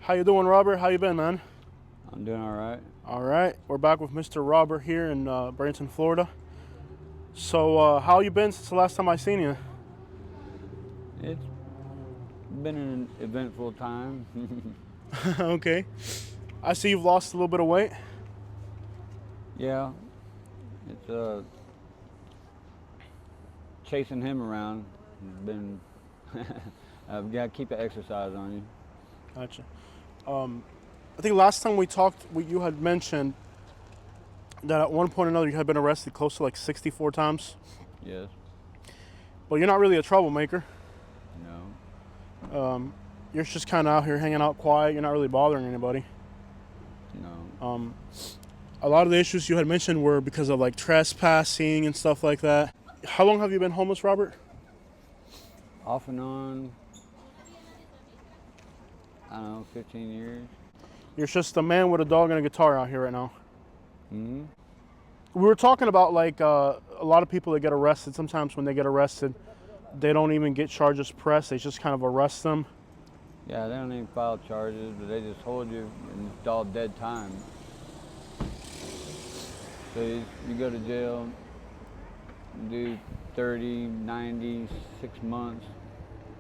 How you doing, Robert? How you been, man? I'm doing all right. All right, we're back with Mr. Robert here in Bradenton, Florida. So, how you been since the last time I seen you? It's been an eventful time. Okay. I see you've lost a little bit of weight. Yeah, it's chasing him around. It's been. I've got to keep the exercise on you. Gotcha. I think last time we talked, you had mentioned that at one point or another you had been arrested close to like 64 times. Yes. But you're not really a troublemaker. No. You're just kind of out here hanging out quiet. You're not really bothering anybody. No. A lot of the issues you had mentioned were because of like trespassing and stuff like that. How long have you been homeless, Robert? Off and on. I don't know, 15 years. You're just a man with a dog and a guitar out here right now. Mm-hmm. We were talking about like a lot of people that get arrested. Sometimes when they get arrested, they don't even get charges pressed. They just kind of arrest them. Yeah, they don't even file charges, but they just hold you, and it's all dead time. So you go to jail, do 30, 90, 6 months,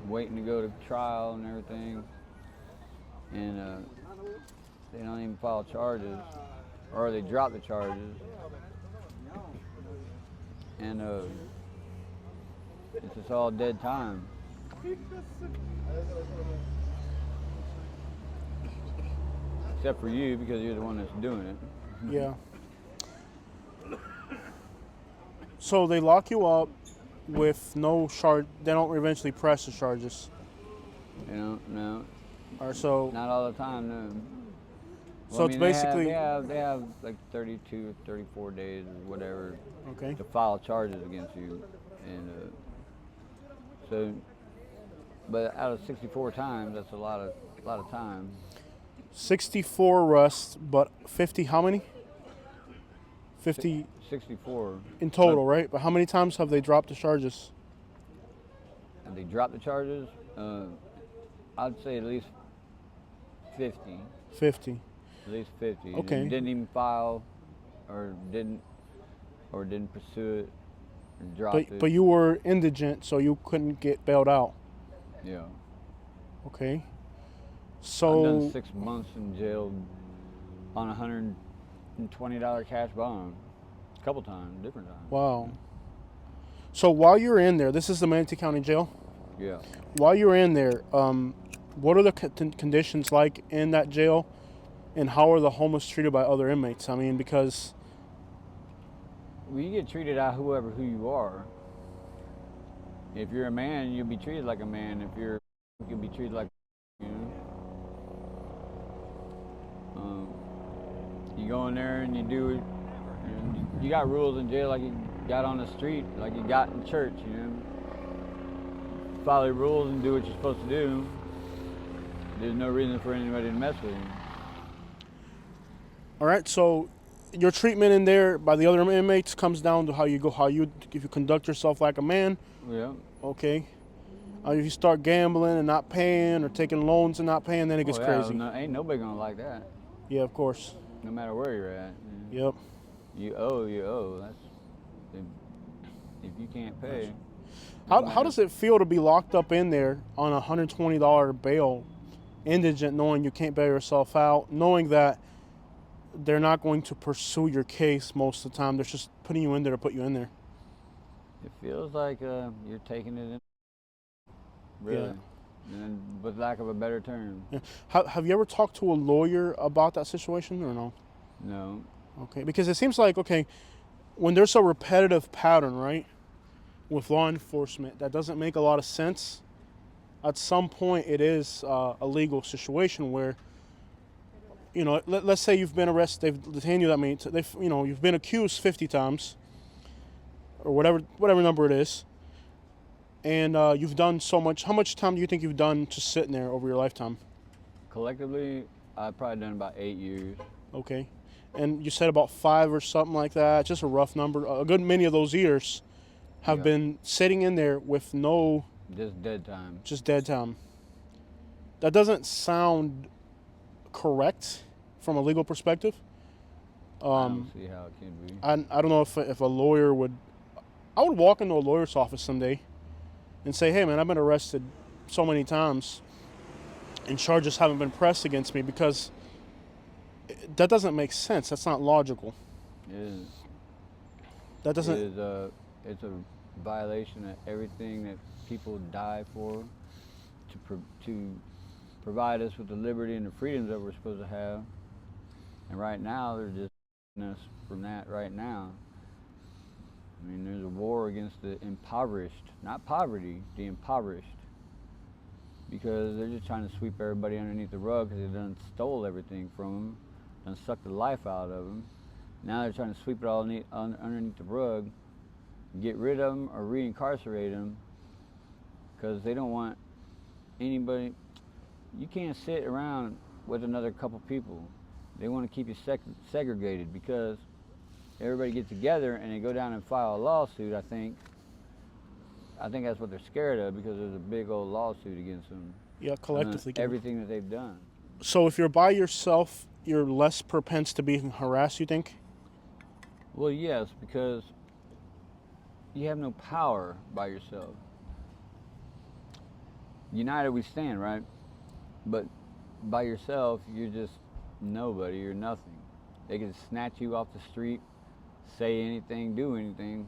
waiting to go to trial and everything, and they don't even file charges, or they drop the charges, and it's just all dead time. Except for you, because you're the one that's doing it. Yeah. So they lock you up with no charge. They don't eventually press the charges. No, Or so. not all the time, no. So it's basically they have like 32 or 34 days or whatever okay. to file charges against you, and so. But out of 64 times, that's a lot of time. 64 arrests, but 50. How many? 50 64 in total, right? But how many times have they dropped the charges? And they dropped the charges. I'd say at least 50. 50. At least 50. Okay. And didn't even file, or didn't pursue it, or dropped it. But you were indigent, so you couldn't get bailed out. Yeah. Okay. So I've done 6 months in jail on $120 cash bond. A couple times, different times. wow. So while you're in there, this is the Manatee County Jail. Yeah. While you're in there, what are the conditions like in that jail, and how are the homeless treated by other inmates? I mean, because Well, you get treated out who you are. If you're a man, you'll be treated like a man. If you'll be treated like, you know. You go in there and you do it. You got rules in jail like you got on the street, like you got in church, you know. Follow the rules and do what you're supposed to do. There's no reason for anybody to mess with you. all right, so your treatment in there by the other inmates comes down to if you conduct yourself like a man. Yeah. Okay. If you start gambling and not paying, or taking loans and not paying, then it gets crazy. No, ain't nobody gonna like that. Yeah, of course. No matter where you're at. Yep. You owe. That's if you can't pay. How does it feel to be locked up in there on a $120 bail, indigent, knowing you can't bail yourself out, knowing that they're not going to pursue your case most of the time? They're just putting you in there to put you in there. It feels like you're taking it in. Really. Yeah. And with lack of a better term. Yeah. Have you ever talked to a lawyer about that situation or no? No. Okay, because it seems like, okay, when there's a repetitive pattern, right, with law enforcement, that doesn't make a lot of sense. At some point, it is a legal situation where, you know, let's say you've been arrested, they've detained you that many, you've been accused 50 times, or whatever number it is, and you've done so much. How much time do you think you've done just sitting there over your lifetime? Collectively, I've probably done about 8 years. Okay. And you said about 5 or something like that, just a rough number. A good many of those years have been sitting in there with no... Just dead time. Just dead time. That doesn't sound correct from a legal perspective. I don't see how it can be. I don't know if a lawyer would. I would walk into a lawyer's office someday and say, "Hey, man, I've been arrested so many times, and charges haven't been pressed against me," because that doesn't make sense. That's not logical. It is. That doesn't. It's a violation of everything that people die for to provide us with the liberty and the freedoms that we're supposed to have. And right now, they're just us from that right now. I mean, there's a war against the impoverished, not poverty, the impoverished, because they're just trying to sweep everybody underneath the rug because they done stole everything from them, done sucked the life out of them. Now they're trying to sweep it all underneath the rug, get rid of them or reincarcerate them because they don't want anybody. You can't sit around with another couple people. They want to keep you segregated because everybody gets together and they go down and file a lawsuit. I think that's what they're scared of because there's a big old lawsuit against them. Yeah, collectively. Everything that they've done. So if you're by yourself, you're less propense to being harassed, you think? Well, yes, because you have no power by yourself. United we stand, right? But by yourself, you're just nobody, you're nothing. They can snatch you off the street, say anything, do anything.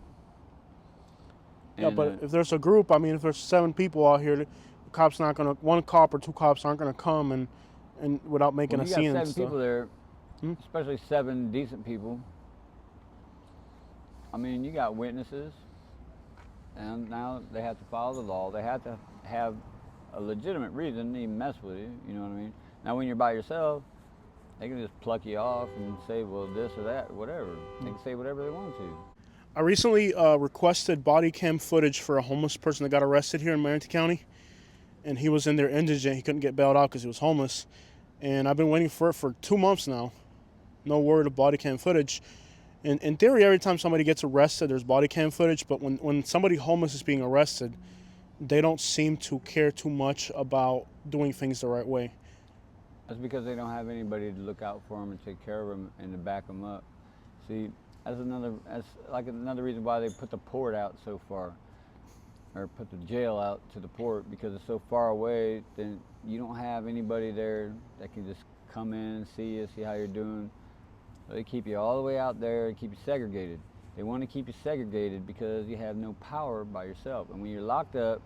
Yeah, but if there's a group, I mean, if there's 7 people out here, the cop's not gonna, one cop or 2 cops aren't gonna come and without making a scene. You got 7 people there, especially 7 decent people. I mean, you got witnesses, and now they have to follow the law. They have to have a legitimate reason to even mess with you, you know what I mean? Now when you're by yourself, they can just pluck you off and say, well, this or that, whatever. They can say whatever they want to. I recently requested body cam footage for a homeless person that got arrested here in Migrant County, and he was in there indigent. He couldn't get bailed out because he was homeless, and I've been waiting for it for 2 months now. No word of body cam footage. In theory, every time somebody gets arrested, there's body cam footage, but when somebody homeless is being arrested, they don't seem to care too much about doing things the right way. That's because they don't have anybody to look out for them and take care of them and to back them up. See, that's like another reason why they put the port out so far, or put the jail out to the port, because it's so far away. Then you don't have anybody there that can just come in and see you, see how you're doing. So they keep you all the way out there and keep you segregated. They want to keep you segregated because you have no power by yourself. And when you're locked up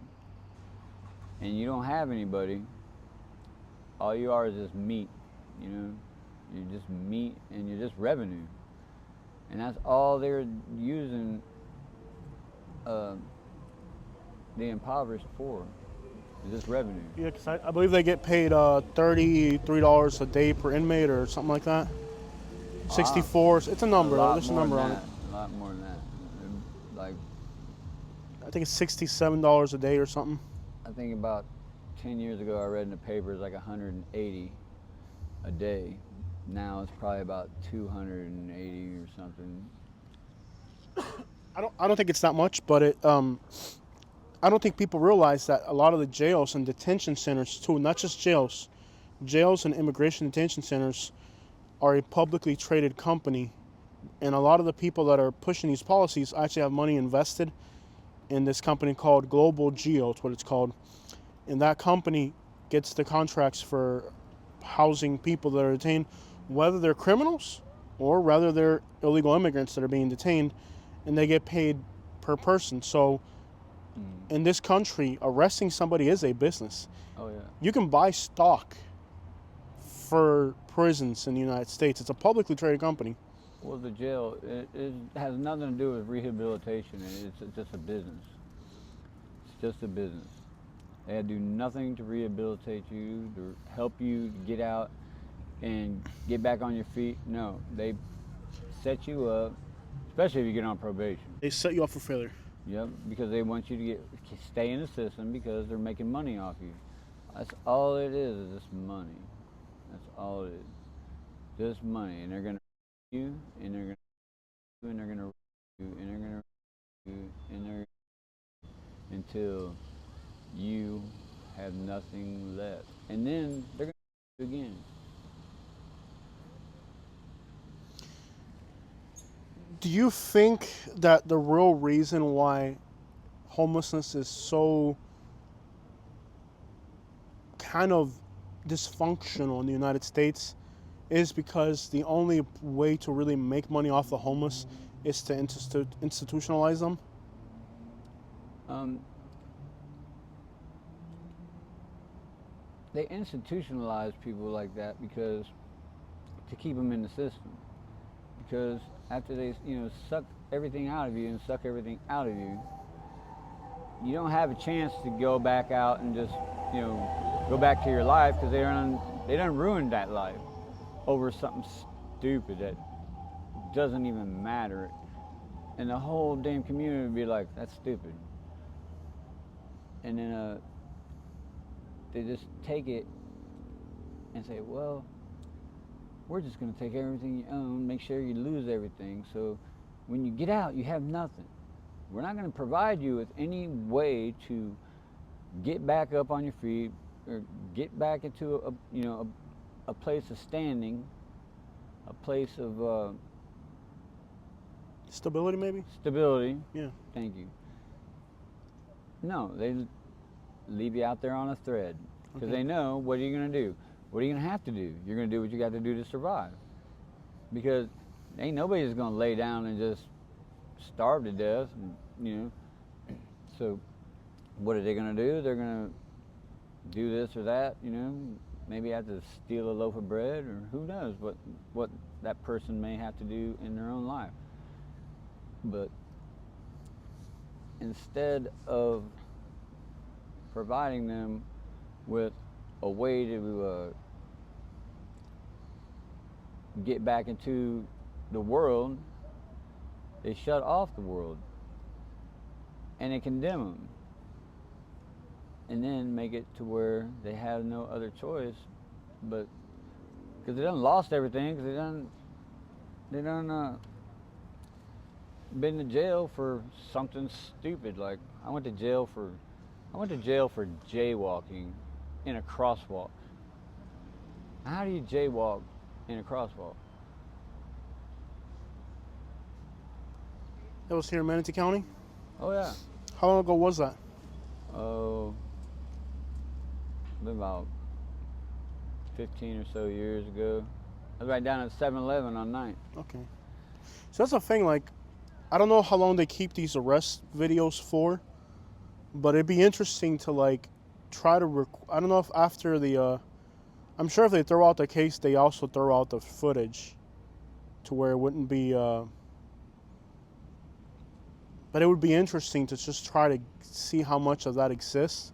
and you don't have anybody, all you are is just meat, you know? You're just meat and you're just revenue. And that's all they're using the impoverished for, is just revenue. Yeah, because I believe they get paid $33 a day per inmate or something like that. 64. It's a number. There's a number on it. A lot more than that. Like, I think it's $67 a day or something. I think about 10 years ago I read in the paper it's like 180 a day. Now it's probably about 280 or something. I don't think it's that much, but I don't think people realize that a lot of the jails and detention centers too, not just jails and immigration detention centers are a publicly traded company, and a lot of the people that are pushing these policies actually have money invested in this company called Global Geo. It's what it's called, and that company gets the contracts for housing people that are detained, whether they're criminals or whether they're illegal immigrants that are being detained, and they get paid per person. So in this country, arresting somebody is a business. Oh yeah. You can buy stock for prisons in the United States. It's a publicly traded company. Well, the jail, it has nothing to do with rehabilitation. It's just a business. It's just a business. They do nothing to rehabilitate you, to help you get out and get back on your feet. No, they set you up, especially if you get on probation. They set you up for failure. Yep, because they want you to stay in the system because they're making money off you. That's all it is just money. That's all it is. Just money. And they're going to you, and they're going to and they're going to you, and they're going to you, and they're until you have nothing left. And then they're going to do it again. Do you think that the real reason why homelessness is so kind of dysfunctional in the United States is because the only way to really make money off the homeless is to institutionalize them? Um, they institutionalize people like that because to keep them in the system. Because after they, suck everything out of you and suck everything out of you, you don't have a chance to go back out and just, go back to your life because they done ruined that life over something stupid that doesn't even matter. And the whole damn community would be like, that's stupid. And then they just take it and say, well, we're just going to take everything you own, make sure you lose everything. So when you get out, you have nothing. We're not going to provide you with any way to get back up on your feet or get back into a place of standing, a place of Stability, maybe? stability. Yeah. Thank you. No, they leave you out there on a thread because Okay. they know, what are you going to do? What are you going to have to do? You're going to do what you got to do to survive. Because ain't nobody just going to lay down and just starve to death. And, so what are they going to do? They're going to do this or that, maybe have to steal a loaf of bread, or who knows what that person may have to do in their own life. But instead of providing them with a way to get back into the world, they shut off the world and they condemn them, and then make it to where they have no other choice but, because they done lost everything, because they done been to jail for something stupid. Like I went to jail for jaywalking in a crosswalk. How do you jaywalk in a crosswalk? That was here in Manatee County? Oh yeah. How long ago was that? Oh, been about 15 or so years ago. I was right down at 7-Eleven on 9th. Okay. So that's the thing, like, I don't know how long they keep these arrest videos for, but it'd be interesting to, like, try to, I don't know if after the, I'm sure if they throw out the case, they also throw out the footage to where it wouldn't be, but it would be interesting to just try to see how much of that exists.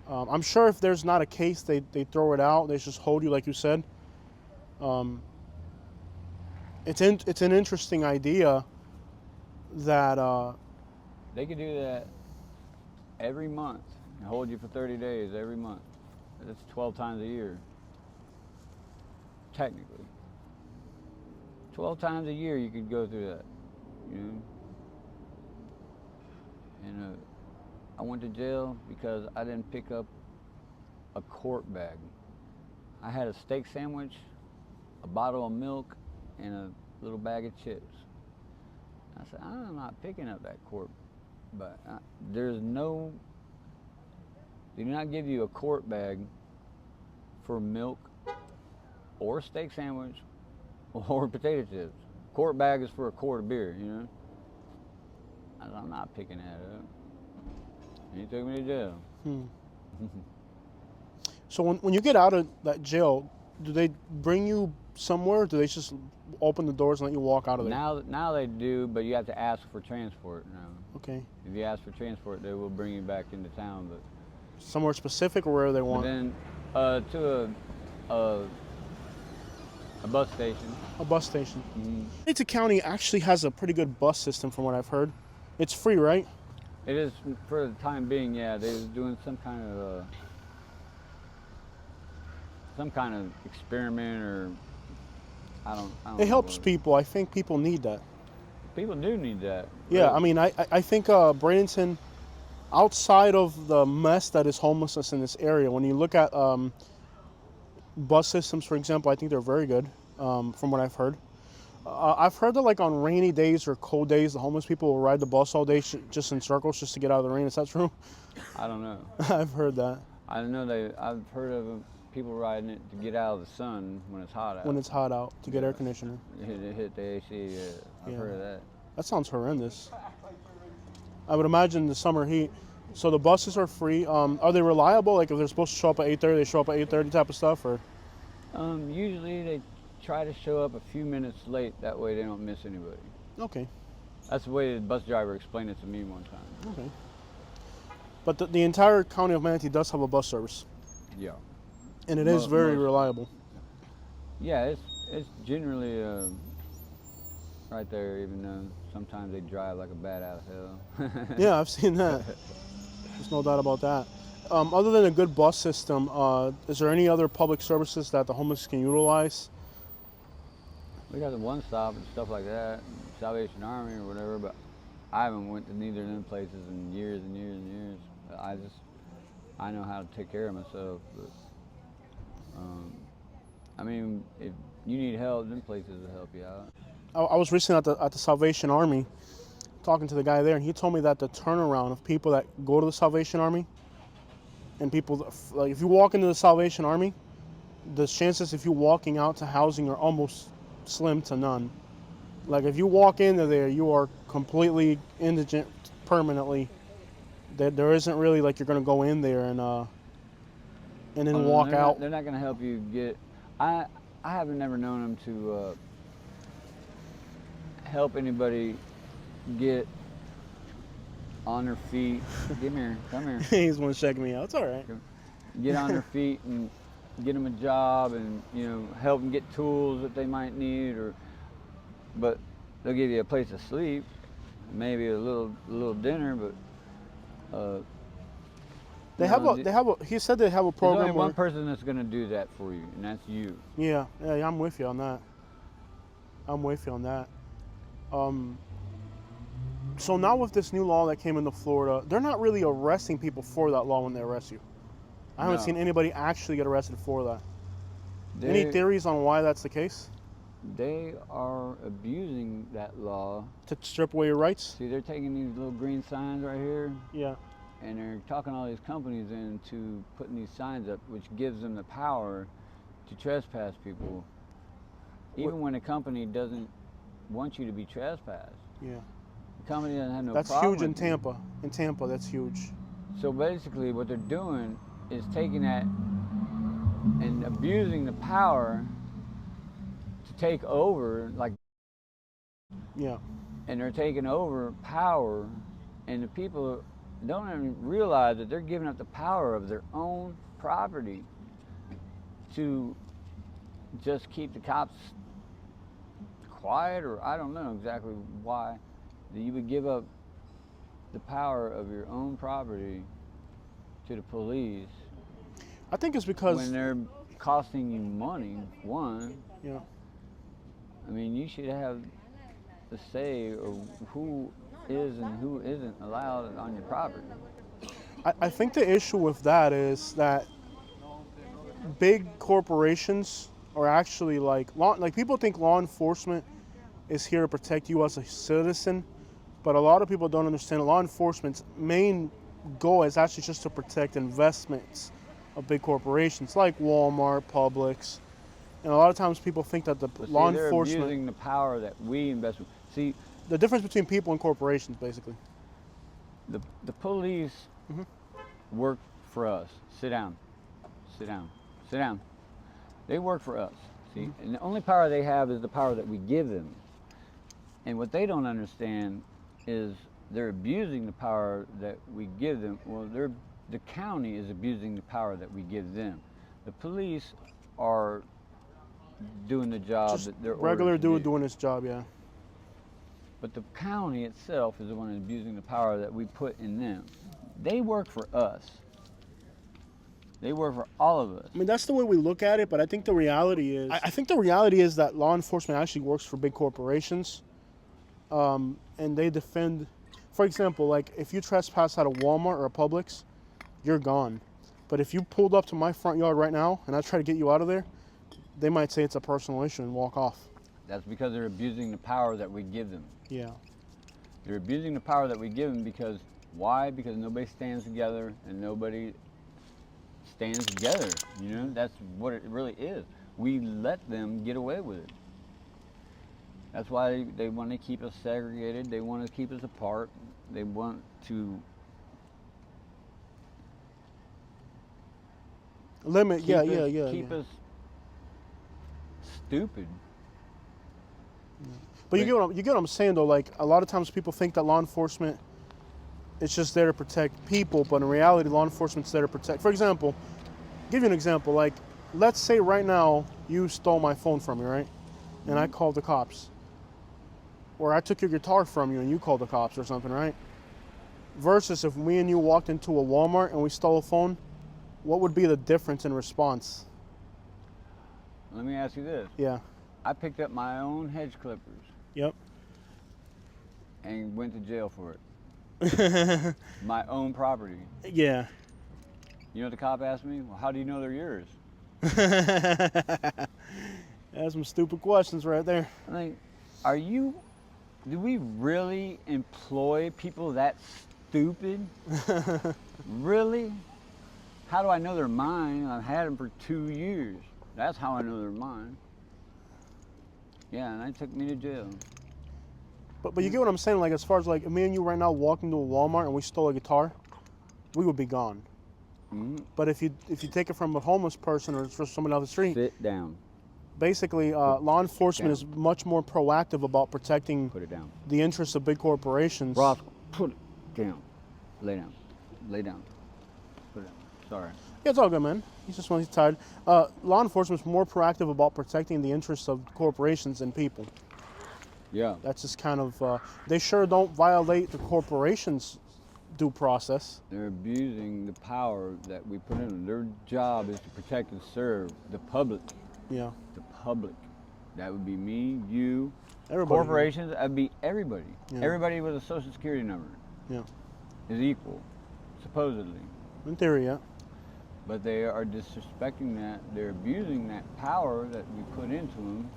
I'm sure if there's not a case, they throw it out. They just hold you, like you said. It's an interesting idea that They could do that every month and hold you for 30 days every month. That's 12 times a year, technically. 12 times a year you could go through that, And I went to jail because I didn't pick up a quart bag. I had a steak sandwich, a bottle of milk, and a little bag of chips. I said, I'm not picking up that quart, but they do not give you a quart bag for milk or steak sandwich or potato chips. Quart bag is for a quart of beer, I said, I'm not picking that up. And he took me to jail. So when you get out of that jail, do they bring you somewhere? Or do they just open the doors and let you walk out of there? Now they do, but you have to ask for transport now. Okay. If you ask for transport, they will bring you back into town. But Somewhere specific or wherever they want? then to a bus station. A bus station. Mm-hmm. Manatee County actually has a pretty good bus system from what I've heard. It's free, right? It is for the time being. Yeah, they're doing some kind of experiment, or I don't It know helps what. people. I think people need that. People do need that. Yeah, really. I mean, I think Bradenton, outside of the mess that is homelessness in this area, when you look at bus systems, for example, I think they're very good, from what I've heard. I've heard that like on rainy days or cold days, the homeless people will ride the bus all day just in circles just to get out of the rain. Is that true? I don't know. I've heard that. I know I've heard of people riding it to get out of the sun when it's hot out. When it's hot out to get Yeah. air conditioner. Hit the AC. Yeah, I've Yeah. heard of that. That sounds horrendous. I would imagine the summer heat. So the buses are free. Are they reliable? Like if they're supposed to show up at 8:30, they show up at 8:30 type of stuff, or? Usually they try to show up a few minutes late. That way they don't miss anybody. Okay. That's the way the bus driver explained it to me one time. Okay. But the entire county of Manatee does have a bus service, Yeah. and it is very most- reliable. Yeah, it's generally right there, even though sometimes they drive like a bat out of hell. Yeah, I've seen that. There's no doubt about that. Other than a good bus system, is there any other public services that the homeless can utilize? We got the one stop and stuff like that, Salvation Army or whatever, but I haven't went to neither of them places in years and years and years. I know how to take care of myself, but I mean, if you need help, them places will help you out. I was recently at the Salvation Army talking to the guy there, and he told me that the turnaround of people that go to the Salvation Army and people like if you walk into the Salvation Army, the chances of you walking out to housing are almost slim to none. Like if you walk into there, you are completely indigent permanently. There isn't really like you're going to go in there and then walk out. They're not going to help you get. I haven't never known them to help anybody get on their feet. Come here. He's one checking me out. It's all right. Get on their feet and get them a job, and help them get tools that they might need, but they'll give you a place to sleep, maybe a little dinner, but he said they have a there's program only where, one person that's going to do that for you, and that's you. yeah, I'm with you on that. So now with this new law that came into Florida, they're not really arresting people for that law when they arrest you. I haven't No. seen anybody actually get arrested for that. Any They- theories on why that's the case? They are abusing that law. To strip away your rights? See, they're taking these little green signs right here, Yeah. and they're talking all these companies into putting these signs up, which gives them the power to trespass people, even when a company doesn't want you to be trespassed. Yeah. The company doesn't have no That's problem huge in with you. Tampa. In Tampa, that's huge. So basically, what they're doing is taking that and abusing the power to take over, like, Yeah. and they're taking over power, and the people don't even realize that they're giving up the power of their own property to just keep the cops quiet, or I don't know exactly why that you would give up the power of your own property to the police I think it's because when they're costing you money. One, yeah. I mean, you should have the say of who is and who isn't allowed on your property. I think the issue with that is that big corporations are actually like people think law enforcement is here to protect you as a citizen, but a lot of people don't understand law enforcement's main goal is actually just to protect investments of big corporations like Walmart, Publix, and a lot of times people think that the But law see, they're enforcement, abusing the power that we invest in. See, the difference between people and corporations, basically. the police Mhm. work for us. Sit down. They work for us. See, and the only power they have is the power that we give them. And what they don't understand is they're abusing the power that we give them. Well, the county is abusing the power that we give them. The police are doing the job Just that they're regular ordered to dude do. doing his job, yeah. But the county itself is the one abusing the power that we put in them. They work for us. They work for all of us. I mean, that's the way we look at it, but I think the reality is... I think the reality is that law enforcement actually works for big corporations, and they defend... For example, like, if you trespass at a Walmart or a Publix, you're gone. But if you pulled up to my front yard right now, and I try to get you out of there, they might say it's a personal issue and walk off. That's because they're abusing the power that we give them. Yeah. They're abusing the power that we give them because, why? Because nobody stands together and nobody stands together. You know, that's what it really is. We let them get away with it. That's why they want to keep us segregated. They want to keep us apart. They want to Limit. keep Yeah, us, yeah, yeah. keep yeah. us stupid. But you get what I'm saying though. Like a lot of times people think that law enforcement is just there to protect people, but in reality, law enforcement's there to protect. For example, give you an example. Like, let's say right now you stole my phone from me, right? And I called the cops. Or I took your guitar from you and you called the cops or something, right? Versus if me and you walked into a Walmart and we stole a phone, what would be the difference in response? Let me ask you this. Yeah. I picked up my own hedge clippers Yep. and went to jail for it. My own property. Yeah. You know what the cop asked me? Well, how do you know they're yours? That's some stupid questions right there. I'm like, do we really employ people that stupid? Really? How do I know they're mine? I've had them for 2 years. That's how I know they're mine. Yeah, and they took me to jail. But you get what I'm saying? Like, as far as like me and you right now walk into a Walmart and we stole a guitar, we would be gone. Mm-hmm. But if you take it from a homeless person or from someone off the street, Sit down. basically law enforcement is much more proactive about protecting Put it down. the interests of big corporations. Ross, put it down. Lay down. Lay down. Put it down. Sorry. Yeah, it's all good, man. He's just when he's tired. Law enforcement is more proactive about protecting the interests of corporations and people. Yeah. That's just kind of, they sure don't violate the corporation's due process. They're abusing the power that we put in them. Their job is to protect and serve the public. Yeah. The public. That would be me, you, Everybody. corporations. That'd be everybody. Yeah. Everybody with a social security number Yeah. is equal, supposedly. In theory, yeah. But they are disrespecting that. They're abusing that power that we put into them,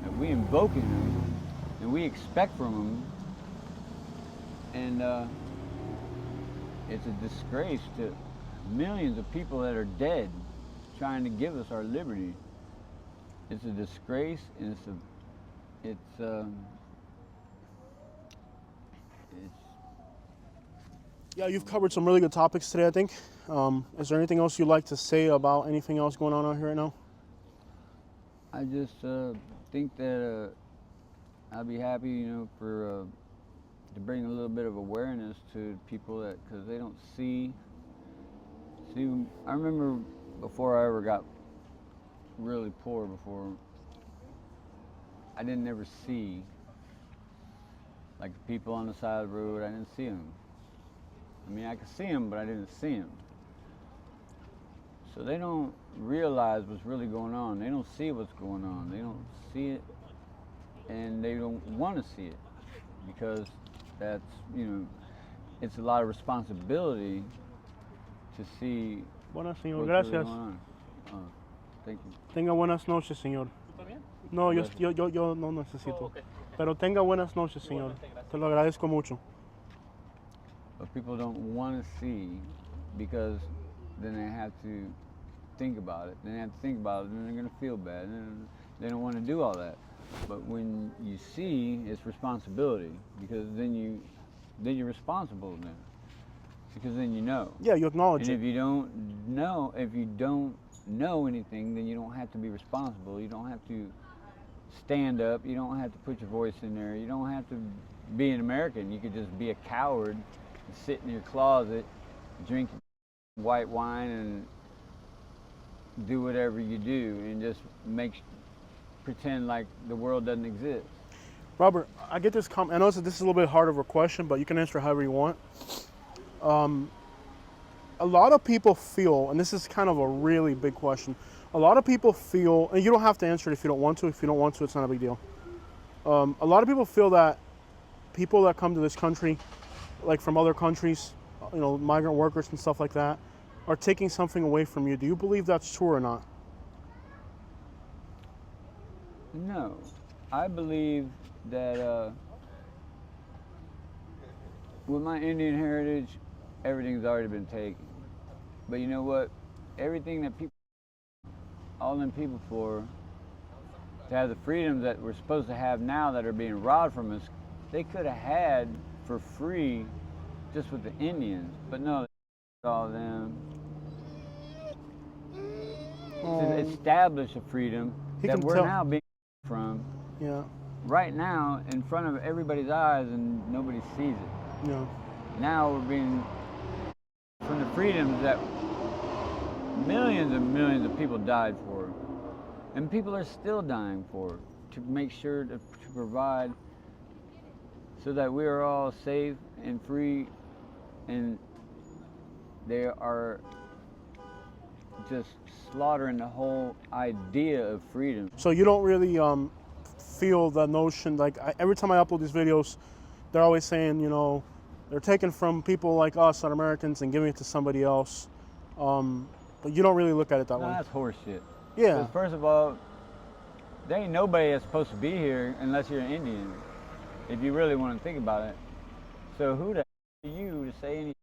that we invoke in them, and we expect from them. And it's a disgrace to millions of people that are dead trying to give us our liberty. It's a disgrace, and Yeah, you've covered some really good topics today, I think. Is there anything else you'd like to say about anything else going on out here right now? I just think that I'd be happy, you know, for to bring a little bit of awareness to people that, because they don't see. I remember before I ever got really poor, before I didn't ever see, like, the people on the side of the road. I didn't see them. I mean, I could see them, but I didn't see them. So they don't realize what's really going on. They don't see what's going on. They don't see it, and they don't want to see it, because that's, you know, it's a lot of responsibility to see Buenas, señor. what's Gracias. really going on. Thank you. Tenga buenas noches, señor. ¿Está bien? No, yo no necesito. Oh, okay. Pero tenga buenas noches, señor. Igualmente, gracias. Te lo agradezco mucho. But people don't want to see, because then they have to think about it. Then they have to think about it, and then they're going to feel bad. And then they don't want to do all that. But when you see, it's responsibility, because then you're responsible then. Because then you know. Yeah, you acknowledge And it. if you don't know anything, then you don't have to be responsible. You don't have to stand up. You don't have to put your voice in there. You don't have to be an American. You could just be a coward and sit in your closet, drink white wine, and do whatever you do, and just pretend like the world doesn't exist. Robert, I get this comment. I know this is a little bit harder of a question, but you can answer however you want. A lot of people feel, and this is kind of a really big question, a lot of people feel, and you don't have to answer it if you don't want to. If you don't want to, it's not a big deal. A lot of people feel that people that come to this country, like from other countries, you know, migrant workers and stuff like that, are taking something away from you. Do you believe that's true or not? No, I believe that with my Indian heritage, everything's already been taken. But you know what? Everything that people, all them people for, to have the freedoms that we're supposed to have now that are being robbed from us, they could have had for free just with the Indians. But no, all of them to establish a freedom that we're now being from. Yeah. Right now, in front of everybody's eyes, and nobody sees it. Yeah. Now we're being from the freedoms that millions and millions of people died for, and people are still dying for, to make sure to provide so that we are all safe and free, and they are just slaughtering the whole idea of freedom. So you don't really feel the notion, like every time I upload these videos, they're always saying, you know, they're taking from people like us, not Americans, and giving it to somebody else. But you don't really look at it that way. That's horseshit. Yeah. Because first of all, there ain't nobody that's supposed to be here unless you're an Indian, if you really want to think about it. So who the hell are you to say anything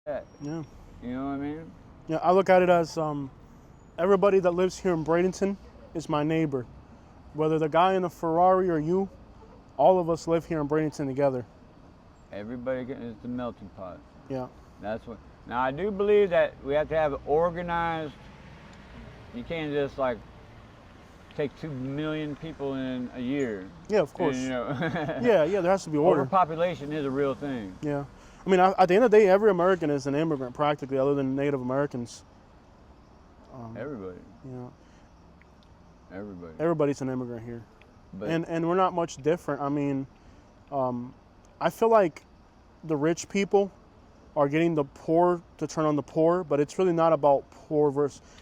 like that? Yeah. You know what I mean? Yeah, I look at it as everybody that lives here in Bradenton is my neighbor. Whether the guy in a Ferrari or you, all of us live here in Bradenton together. Everybody is the melting pot. Yeah. That's what. Now I do believe that we have to have organized. You can't just like take 2 million people in a year. Yeah, of course. And, you know, yeah, there has to be order. Overpopulation is a real thing. Yeah. I mean, at the end of the day, every American is an immigrant practically, other than Native Americans. Everybody. Yeah. Everybody. Everybody's an immigrant here. But And we're not much different. I mean, I feel like the rich people are getting the poor to turn on the poor, but it's really not about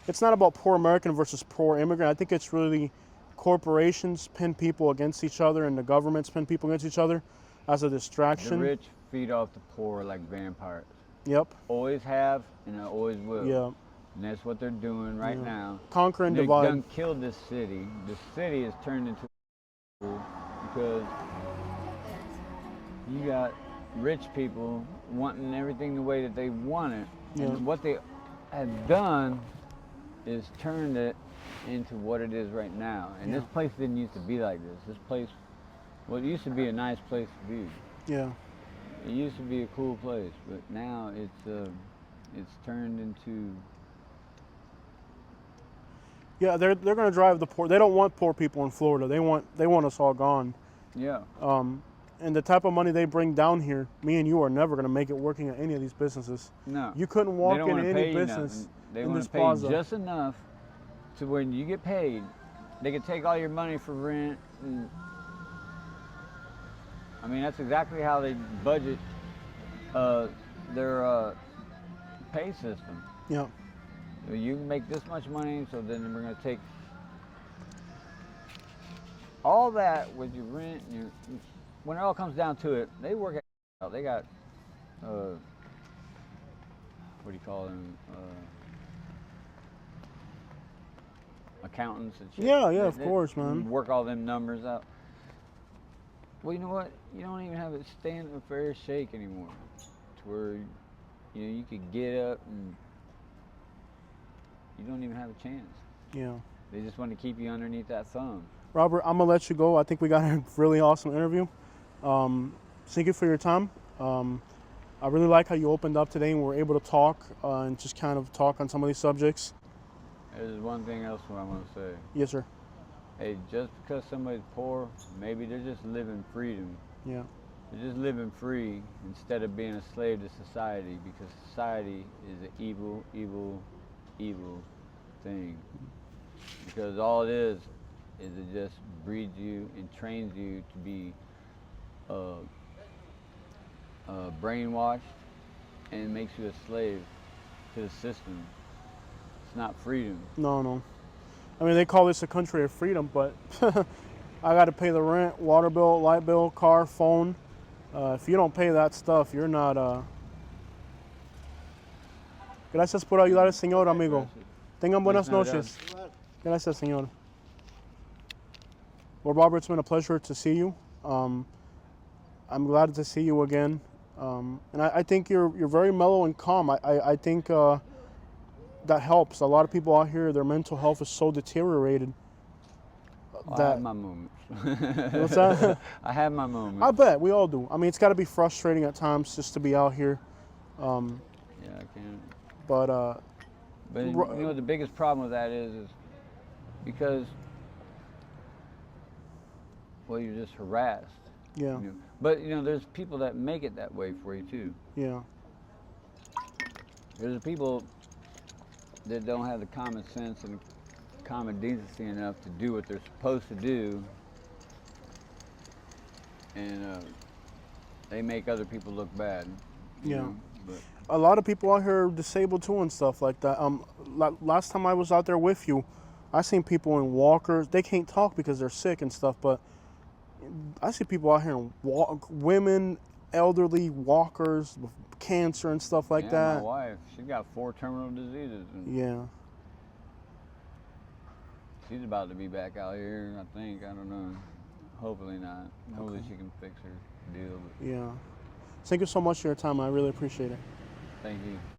it's not about poor American versus poor immigrant. I think it's really corporations pin people against each other and the governments pin people against each other as a distraction. the rich feed off the poor like vampires. Yep. Always have and always will. Yeah. And that's what they're doing right now. Conquer and They divide. done killed this city. The city has turned into because you got rich people wanting everything the way that they want it. Yeah. And what they have done is turned it into what it is right now. And Yeah. this place didn't used to be like this. This place, well, it used to be a nice place to be. Yeah. It used to be a cool place, but now it's turned into. Yeah, they're going to drive the poor. They don't want poor people in Florida. They want us all gone. Yeah. And the type of money they bring down here, me and you are never going to make it working at any of these businesses. No. You couldn't walk in any business nothing. They in want this to pay plaza. just enough to when you get paid, they can take all your money for rent. And, I mean, that's exactly how they budget their pay system. Yeah. You can make this much money, so then we're going to take all that with your rent and your. When it all comes down to it, they work out. They got, what do you call them? Accountants and shit. Yeah, They- of course, man. Work all them numbers out. Well, you know what? You don't even have it stand a fair shake anymore, to where you could get up and you don't even have a chance. Yeah. They just want to keep you underneath that thumb. Robert, I'm going to let you go. I think we got a really awesome interview. Thank you for your time. I really like how you opened up today and we're able to talk and just kind of talk on some of these subjects. There's one thing else I want to say. Yes, sir. Hey, just because somebody's poor, maybe they're just living freedom. Yeah. They're just living free instead of being a slave to society, because society is an evil, evil, evil thing. Because all it is it just breeds you and trains you to be brainwashed, and makes you a slave to the system. It's not freedom. No. I mean, they call this a country of freedom, but I got to pay the rent, water bill, light bill, car, phone. If you don't pay that stuff, you're not... Gracias por ayudar, señor amigo. Tengan buenas noches. Gracias, señor. Well, Robert, it's been a pleasure to see you. I'm glad to see you again. And I think you're very mellow and calm. I think that helps. A lot of people out here, their mental health is so deteriorated. I That have my moments. what's that? I have my moments. I bet we all do. I mean, it's got to be frustrating at times just to be out here. Yeah, I can. But But you know the biggest problem with that is because, well, you're just harassed. yeah, You know. But you know, there's people that make it that way for you too. yeah, There's people that don't have the common sense and common decency enough to do what they're supposed to do, and they make other people look bad. You yeah. know? But A lot of people out here are disabled too and stuff like that. Last time I was out there with you, I seen people in walkers. They can't talk because they're sick and stuff. But I see people out here in women, elderly walkers with cancer and stuff like yeah, that. my wife, she got 4 terminal diseases, and Yeah. she's about to be back out here. I think. I don't know. Hopefully not. Hopefully she can fix her deal. But Yeah. Thank you so much for your time. I really appreciate it. thank you.